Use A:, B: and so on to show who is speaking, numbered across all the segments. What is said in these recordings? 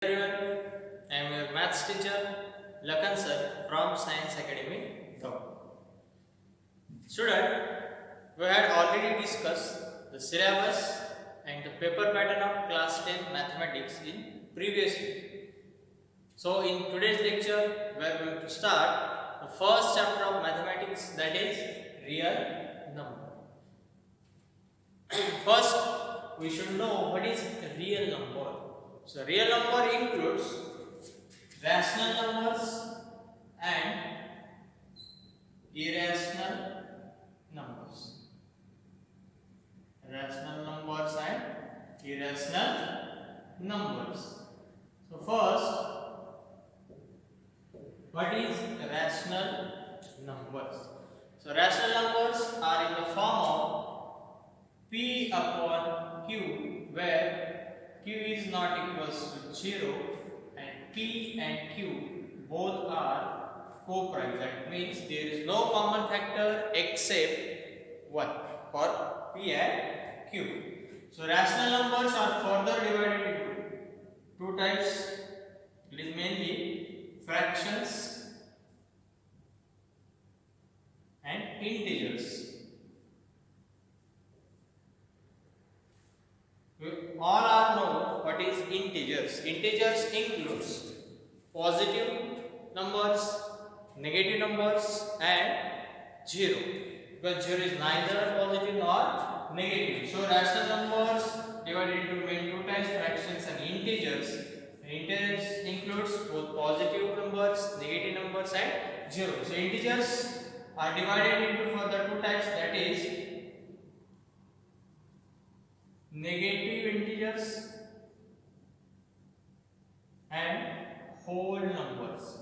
A: Everyone, I am your maths teacher Lakan sir from Science Academy. Student, we had already discussed the syllabus and the paper pattern of class 10 mathematics in previous week. So in today's lecture, we are going to start the first chapter of mathematics, that is real number. First, we should know what is real number. So real number includes rational numbers and irrational numbers. Rational numbers and irrational numbers. So first, what is rational numbers? So rational numbers are in the form of P upon Q, where Q is not equals to 0 and P and Q both are co-prime. That means there is no common factor except 1 for P and Q. So rational numbers are further divided into two types. It is mainly fractions and integers. We all are know what is integers. Integers includes positive numbers, negative numbers and 0. Because 0 is neither positive nor negative. So rational numbers divided into main two types, fractions and integers. Integers includes both positive numbers, negative numbers and 0. So integers are divided into further two types, that is negative integers and whole numbers.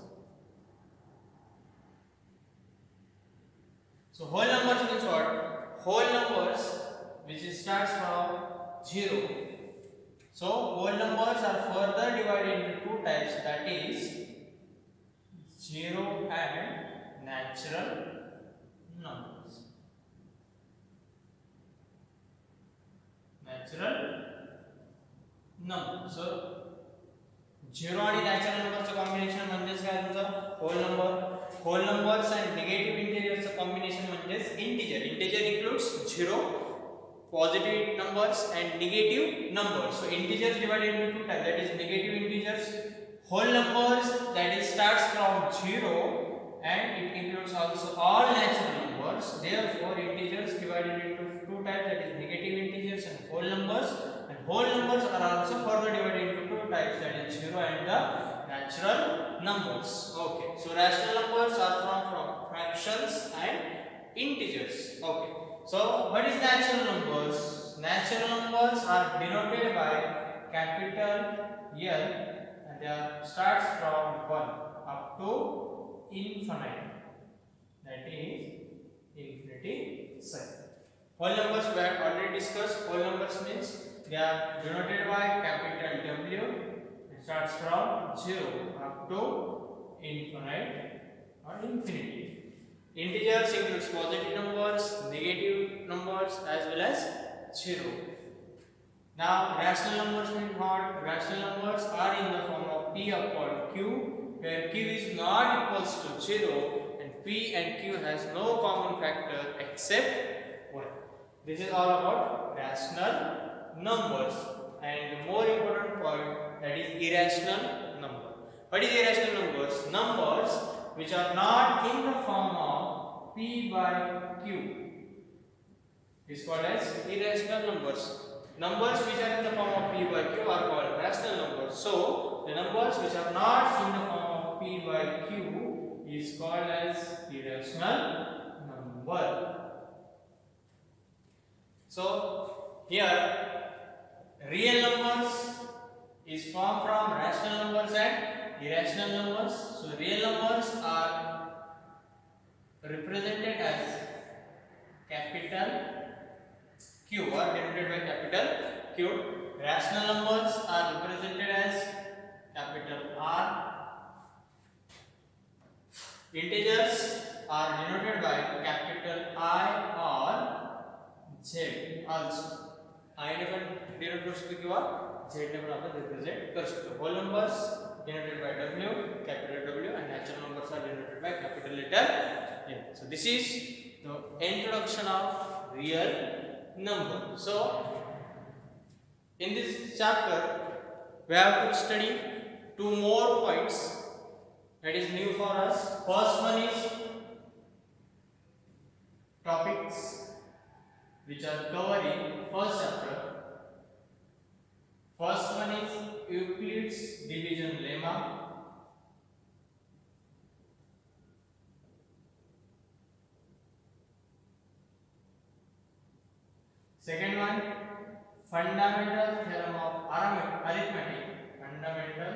A: So whole numbers means what? Whole numbers which starts from 0. So whole numbers are further divided into two types, that is 0 and natural numbers. Natural number. So 0 आणि natural नंबरचं combination म्हणजेच काय तुमचं whole number. Whole numbers and negative इंटिजरचं combination म्हणजेच integer. Integer includes 0, positive numbers and negative numbers. So integers divided into two types, that is negative integers, whole numbers that is starts from 0 and it includes also all natural numbers. Therefore integers divided into two types, that is negative integers and whole numbers. And whole numbers are also further divided into two types, that is 0 and the natural numbers. Okay, so rational numbers are from fractions and integers. Okay, so what is natural numbers? Natural numbers are denoted by capital L and they are starts from 1 up to infinite, that is infinity sign. Whole numbers we have already discussed. Whole numbers means they are denoted by capital W. It starts from 0 up to infinite or infinity. Integers includes positive numbers, negative numbers as well as 0. Now rational numbers mean what? Rational numbers are in the form of P upon Q, where Q is not equals to 0 and P and Q has no common factor except 1. This is all about rational numbers. And the more important point, that is irrational number. What is irrational numbers? Numbers which are not in the form of P by Q is called as irrational numbers. Numbers which are in the form of P by Q are called rational numbers. So the numbers which are not in the form of P by Q is called as irrational number. So here real numbers is formed from rational numbers and irrational numbers. So real numbers are represented as capital Q or denoted by capital Q. Rational numbers are represented as capital R. Integers are denoted by capital I or Z also. आय ने पण denote करू शकतो किंवा Z ने पण आपण represent करू शकतो. Whole numbers denoted by W, capital W, and natural numbers are denoted by capital letter N. So this is the introduction of real number. So in this chapter we have to study two more points that is new for us. First one is topics which are covered in first chapter. First one is Euclid's division lemma. Second one, fundamental theorem of arithmetic. Fundamental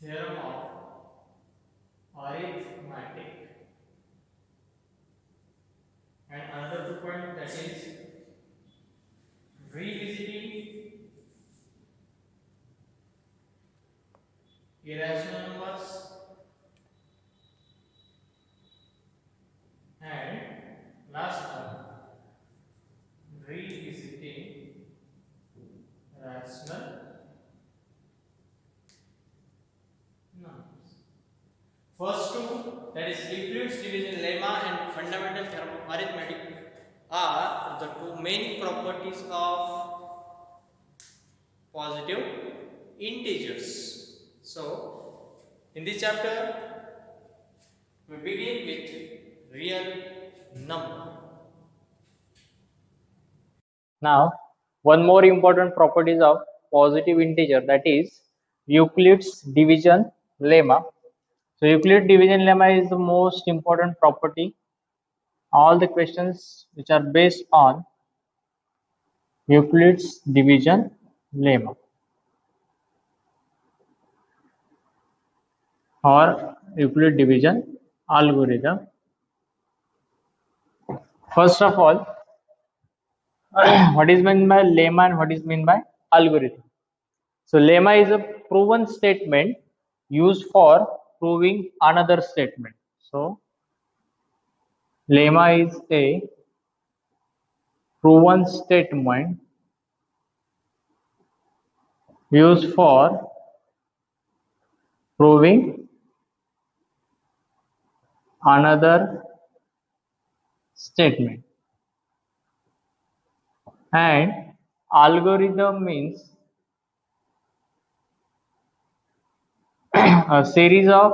A: theorem of arithmetic. And another 2 point, that is revisiting irrational numbers and last one, revisiting rational numbers. First two, that is Euclid's division lemma and fundamental theorem of arithmetic, are the two main properties of positive integers. So in this chapter we begin with real number.
B: Now, one more important properties of positive integer, that is Euclid's division lemma. So Euclid division lemma is the most important property. All the questions which are based on Euclid's division lemma or Euclid division algorithm. First of all, what is meant by lemma and what is meant by algorithm? So lemma is a proven statement used for proving another statement. So lemma is a proven statement used for proving another statement. And algorithm means a series of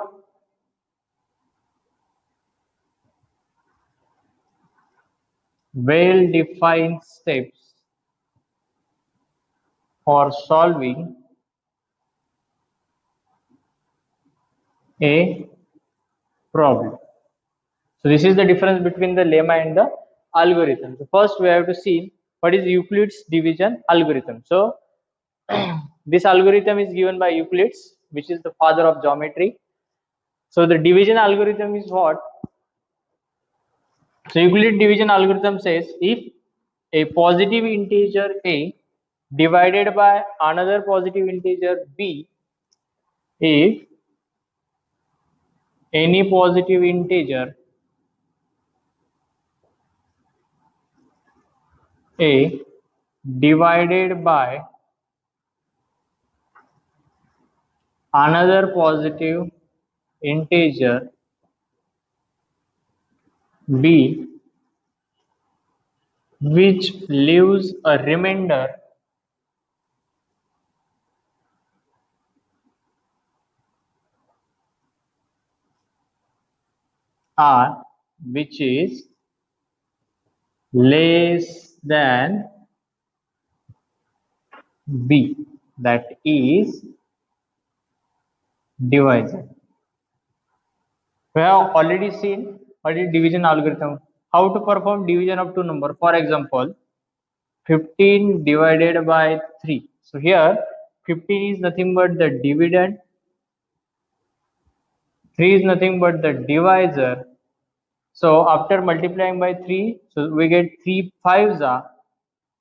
B: well-defined steps for solving a problem. So this is the difference between the lemma and the algorithm. So first we have to see what is Euclid's division algorithm. So this algorithm is given by Euclid's, which is the father of geometry. So the division algorithm is what? So Euclid division algorithm says if a positive integer a divided by another positive integer b, if any positive integer a divided by another positive integer b which leaves a remainder r which is less than b, that is divisor. We have already seen what is division algorithm, how to perform division of two number. For example, 15 divided by 3. So here 15 is nothing but the dividend, 3 is nothing but the divisor. So after multiplying by 3, so we get 3 5s are.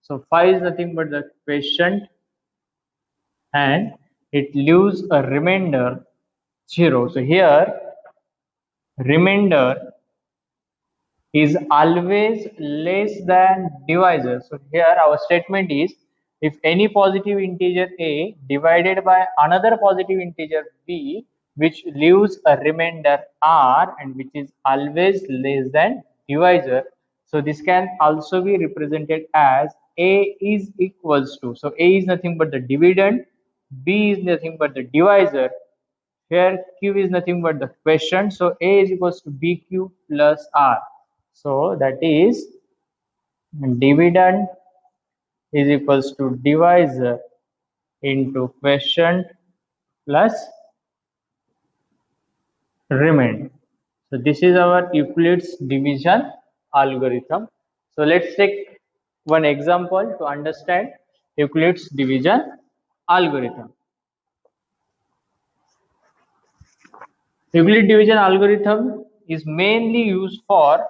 B: So 5 is nothing but the quotient and it leaves a remainder 0. So here remainder is always less than divisor. So here our statement is, if any positive integer a divided by another positive integer b, which leaves a remainder r and which is always less than divisor, so this can also be represented as a is equals to, so a is nothing but the dividend, b is nothing but the divisor, here q is nothing but the quotient, so a is equals to bq plus r. So that is dividend is equals to divisor into quotient plus remainder. So this is our Euclid's division algorithm. So let's take one example to understand Euclid's division algorithm. Euclid division algorithm is mainly used for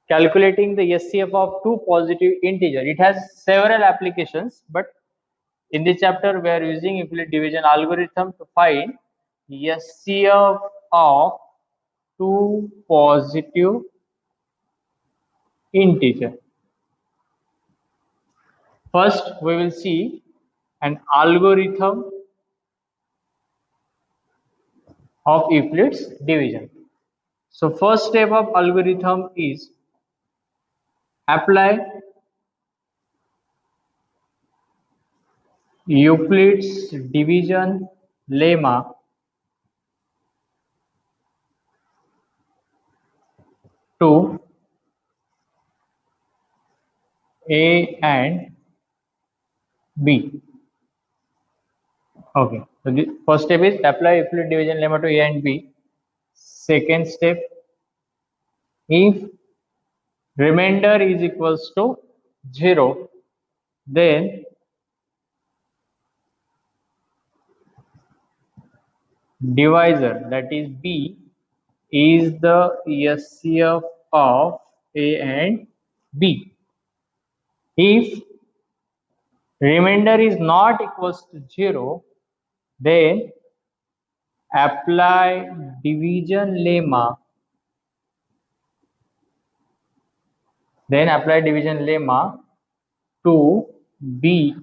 B: calculating the SCF of two positive integers. It has several applications, but in this chapter we are using Euclid division algorithm to find SCF of two positive integers. First, we will see an algorithm of Euclid's division. So first step of algorithm is apply Euclid's division lemma to A and B. Okay, so the first step is apply Euclid division lemma to A and B. Second step, if remainder is equals to 0, then divisor, that is B, is the SCF of A and B. If remainder is not equals to 0, then apply division lemma. Then apply division lemma to B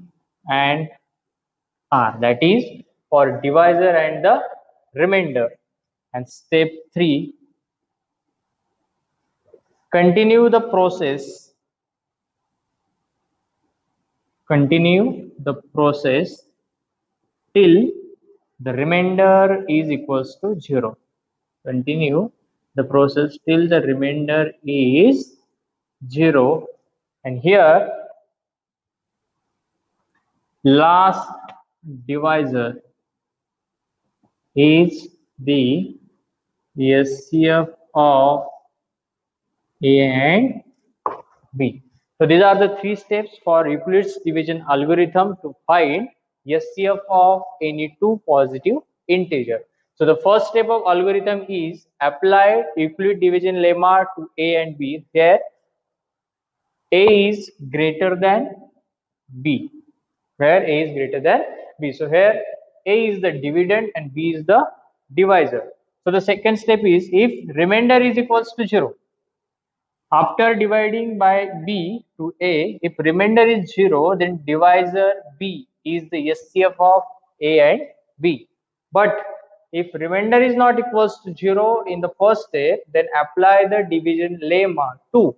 B: and R, that is for divisor and the remainder. And step 3, continue the process till the remainder is equals to 0. Continue the process till the remainder is 0, and here last divisor is the SCF of A and B. So these are the three steps for Euclid's division algorithm to find SCF of any two positive integer. So the first step of algorithm is apply Euclid division lemma to A and B, where A is greater than B, where A is greater than B. So here A is the dividend and B is the divisor. So the second step is, if remainder is equals to 0, after dividing by B to A, if remainder is 0, then divisor B is the SCF of A and B. But if remainder is not equals to 0 in the first step, then apply the division lemma to.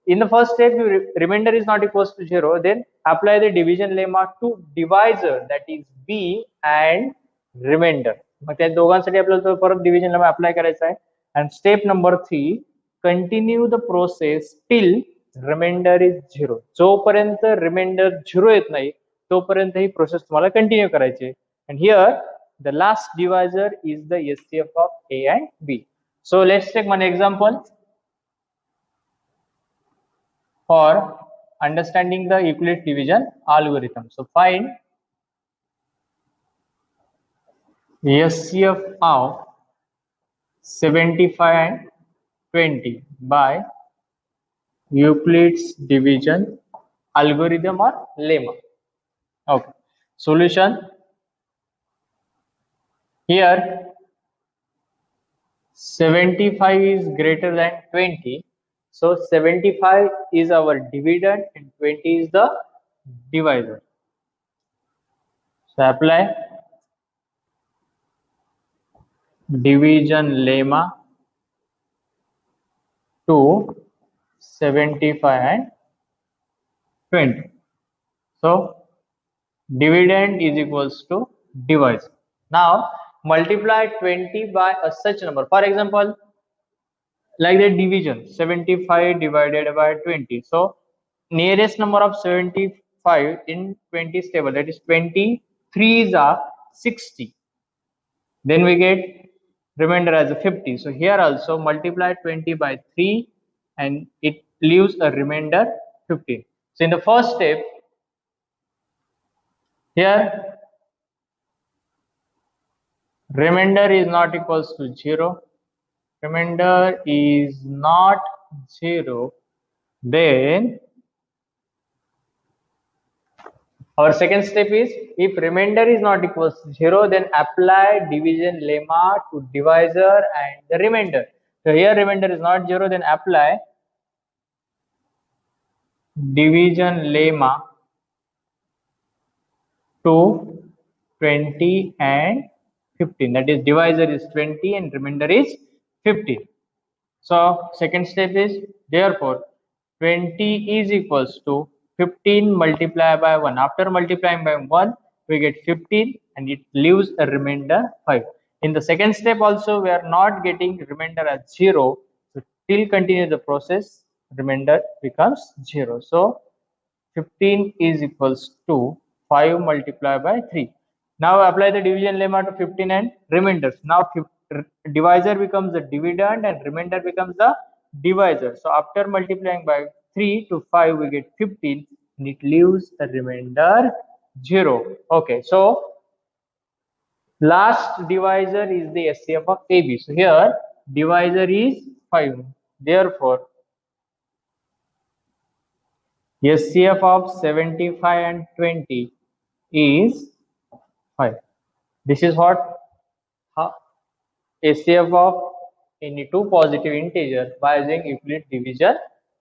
B: In the first step, remainder is not equals to 0, then apply the division lemma to divisor, that is B and remainder. मग त्या दोघांसाठी आपल्याला परत division lemma apply करायचा आहे. And step number 3, continue the process till remainder is 0. जोपर्यंत remainder 0 येत नाही तोपर्यंत ही प्रोसेस तुम्हाला कंटिन्यू करायची. And here the last divisor is the SCF of A and B. So let's take one example for understanding the Euclid division algorithm. So find SCF of 75 and 20 by Euclid's division algorithm or lemma. Okay, solution. Here 75 is greater than 20. So 75 is our dividend and 20 is the divisor. So apply division lemma to 75 and 20. So dividend is equals to divisor. Now multiply 20 by a such number. For example, like the division 75 divided by 20. So nearest number of 75 in 20 is table, that is 23 are 60. Then we get remainder as a 50. So here also multiply 20 by 3 and it leaves a remainder 15. So in the first step, here remainder is not equals to 0. Remainder is not 0. Then our second step is, if remainder is not equals to 0, then apply division lemma to divisor and the remainder. So here remainder is not 0, then apply division lemma to 20 and 15. That is divisor is 20 and remainder is 15. So second step is, therefore 20 is equals to 15 multiplied by 1. After multiplying by 1, we get 15 and it leaves a remainder 5. In the second step also, we are not getting remainder as 0. So till continue the process, remainder becomes 0. So 15 is equals to 5 multiplied by 3. Now apply the division lemma to 15 and remainders. Now divisor becomes the dividend and remainder becomes the divisor. So after multiplying by 3 to 5, we get 15 and it leaves a remainder 0. Okay, so last divisor is the SCF of AB. So here divisor is 5. Therefore SCF of 75 and 20 is 5. This is what SCF of any two positive integer by using Euclid division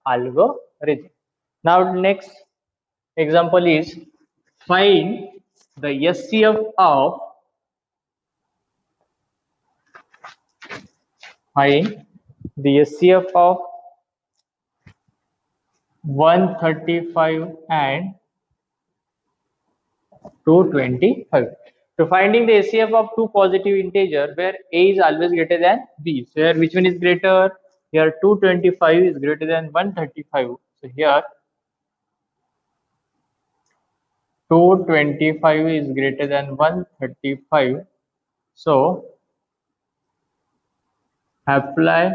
B: algorithm. Now next example is, find the SCF of of 135 and 225. So finding the SCF of two positive integer where A is always greater than B. So here which one is greater? Here 225 is greater than 135. So here 225 is greater than 135. So apply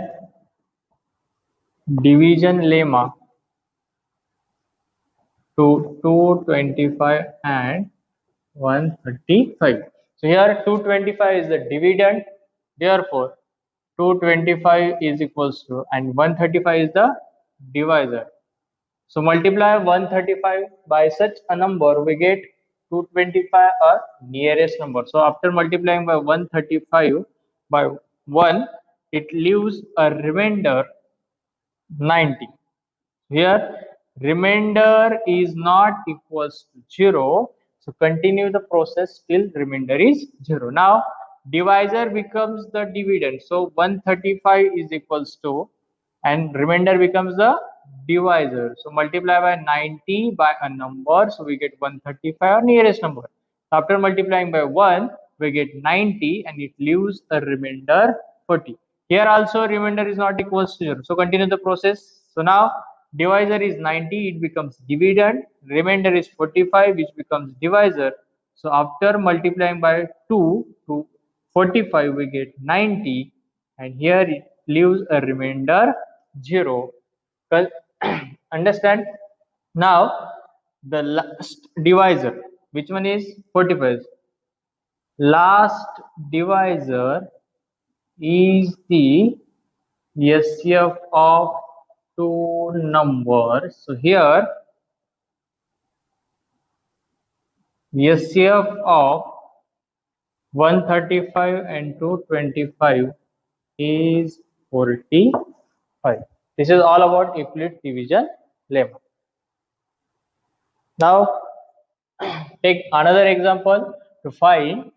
B: division lemma to 225 and 135. So here 225 is the dividend, therefore 225 is equals to, and 135 is the divisor. So multiply 135 by such a number, we get 225 or nearest number. So after multiplying by 135 by 1, it leaves a remainder 90. Here remainder is not equals to 0. So continue the process till remainder is 0. Now divisor becomes the dividend. So 135 is equals to, and remainder becomes the divisor. So multiply by 90 by a number. So we get 135 or nearest number. After multiplying by 1, we get 90 and it leaves a remainder 40. Here also remainder is not equals to 0. So continue the process. So now divisor is 90, it becomes dividend. Remainder is 45, which becomes divisor. So after multiplying by 2 to 45, we get 90, and here it leaves a remainder 0. Understand? Now the last divisor, which one is 45? Last divisor is the SCF of two numbers. So here SCF of 135 and 225 is 45. This is all about Euclid's division lemma. Now take another example to find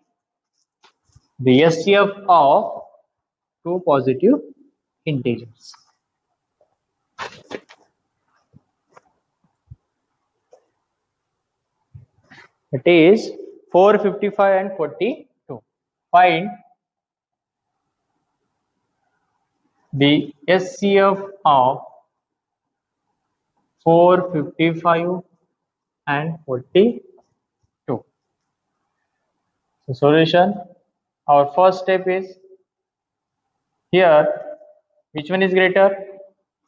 B: the SCF of two positive integers. It is 455 and 42. Find the SCF of 455 and 42. So solution, our first step is here, which one is greater?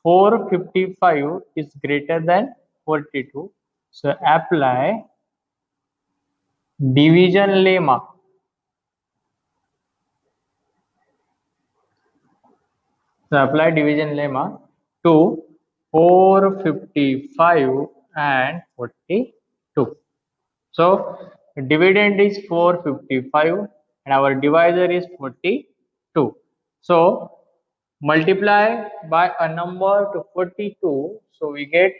B: 455 is greater than 42. So apply division lemma. So apply division lemma to 455 and 42. So dividend is 455 and our divisor is 42. So multiply by a number to 42. So we get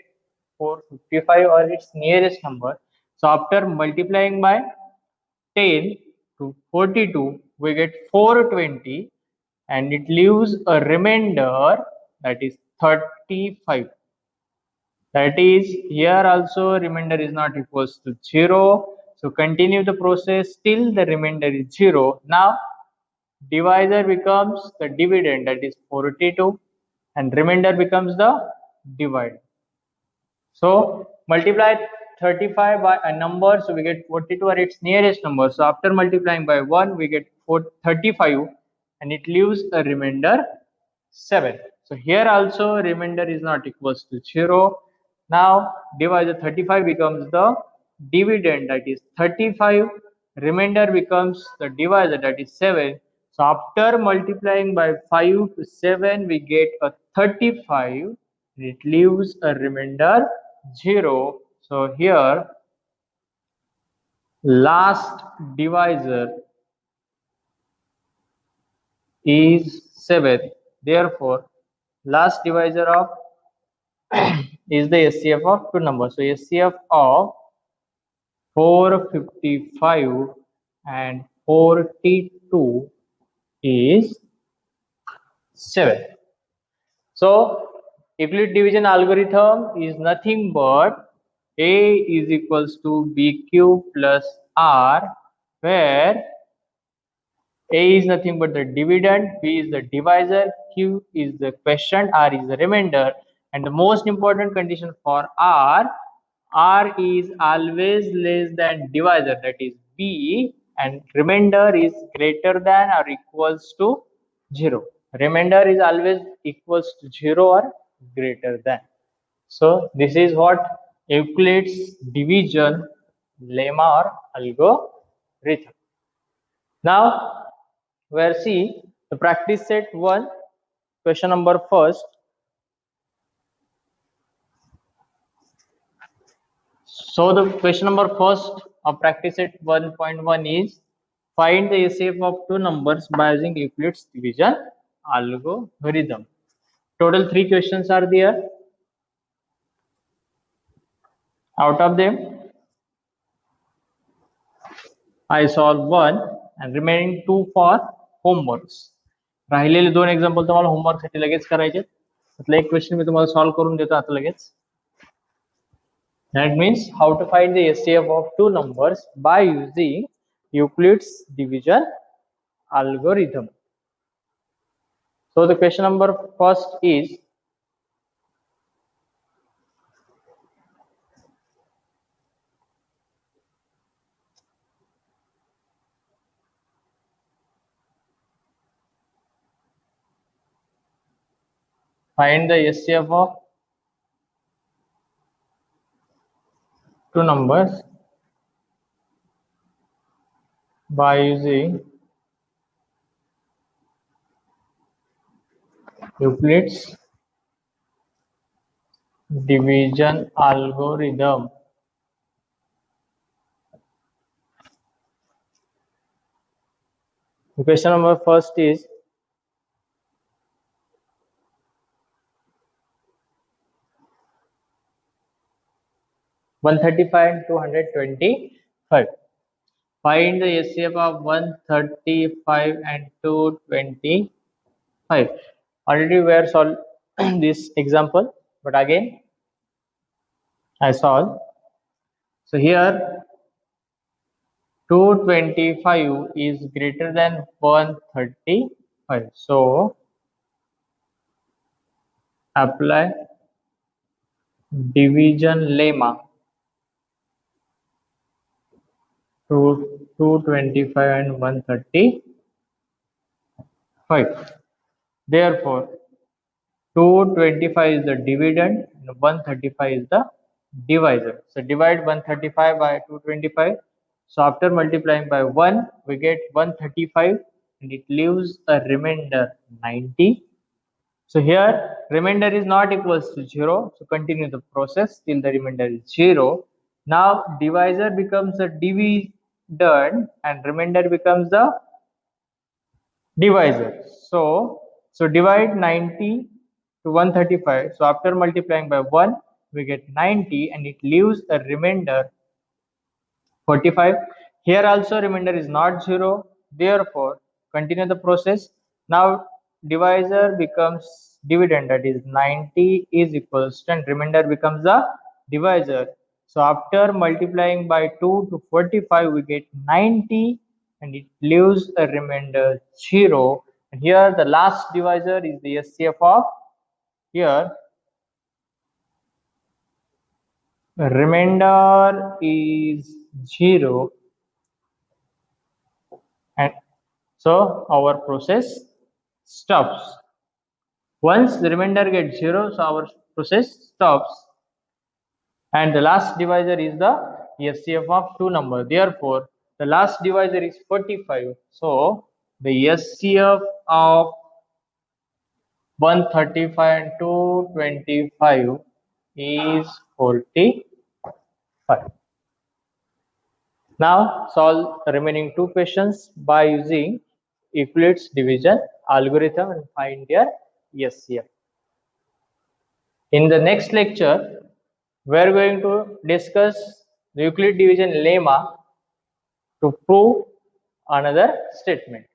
B: 455 or its nearest number. So after multiplying by 10 to 42, we get 420 and it leaves a remainder, that is 35. That is, here also remainder is not equals to 0. So continue the process till the remainder is 0. Now divisor becomes the dividend, that is 42, and remainder becomes the dividend. So multiply 35 by a number, so we get 42 or its nearest number. So after multiplying by 1, we get 35 and it leaves a remainder 7. So here also remainder is not equals to 0. Now divisor 35 becomes the dividend, that is 35. Remainder becomes the divisor, that is 7. So after multiplying by 5 to 7, we get a 35. It leaves a remainder 0. So here last divisor is 7. Therefore last divisor of is the SCF of two numbers. So SCF of 455 and 42 is 7. So Euclid division algorithm is nothing but A is equals to BQ plus R, where A is nothing but the dividend, B is the divisor, Q is the quotient, R is the remainder. And the most important condition for R is always less than divisor, that is B, and remainder is greater than or equals to 0. Remainder is always equals to 0 or greater than. So this is what Euclid's division lemma or algorithm. Now we'll see the practice set 1, question number first. So the question number first of practice set 1.1 is find the SCF of two numbers by using Euclid's division algorithm. Total 3 questions are there. Out of them, I solved 1 and remaining 2 for homeworks. राहिलेले 2 example तुम्हाला homework साठी लगेच करायचे. त्यातला एक question मी तुम्हाला solve करून देतो आता लगेच. That means how to find the SCF of two numbers by using Euclid's division algorithm. So the question number first is find the SCF of two numbers by using Euclid's division algorithm. The question number first is 135 and 225. Find the HCF of 135 and 225. Already we have solved this example, but again I solve. So here 225 is greater than 135. So apply division lemma to 225 and 135. Therefore 225 is the dividend and 135 is the divisor. So divide 135 by 225. So after multiplying by 1, we get 135 and it leaves a remainder 90. So here remainder is not equals to 0. So continue the process till the remainder is 0. Now divisor becomes a dividend and remainder becomes the divisor. So divide 90 to 135. So after multiplying by 1, we get 90 and it leaves a remainder 45. Here also remainder is not 0. Therefore, continue the process. Now divisor becomes dividend, that is 90 is equals to, and remainder becomes the divisor. So after multiplying by 2 to 45, we get 90 and it leaves a remainder 0. And here the last divisor is the HCF of here remainder is 0, and so our process stops. Once the remainder gets 0, so our process stops, and the last divisor is the HCF of two numbers. Therefore the last divisor is 45. So the HCF of 135 and 225 is 45. Now solve the remaining two questions by using Euclid's division algorithm and find their HCF. In the next lecture, we are going to discuss the Euclid division lemma to prove another statement.